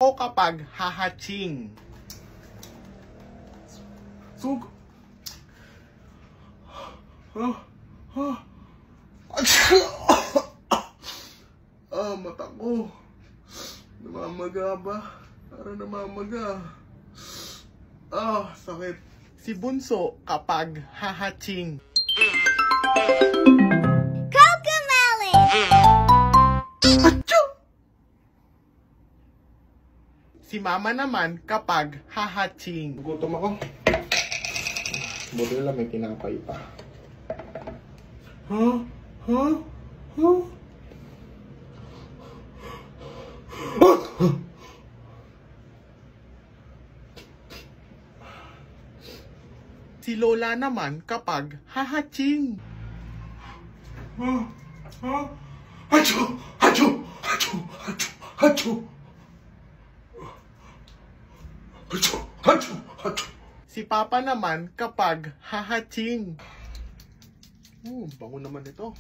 O kapag hahaching. Sug. Mata ko. Namamaga ba? Parang namamaga. Sakit. Si bunso kapag hahaching. Cocomelon! Achoo! Si mama naman kapag hahaching. Gutom ako. Buti lang may tinapay pa. Si lola naman kapag hahaching. Achoo! Achoo! Achoo! Achoo! Achoo! Achoo! Achoo! Achoo! Si papa naman kapag hahaching. Bango naman ito.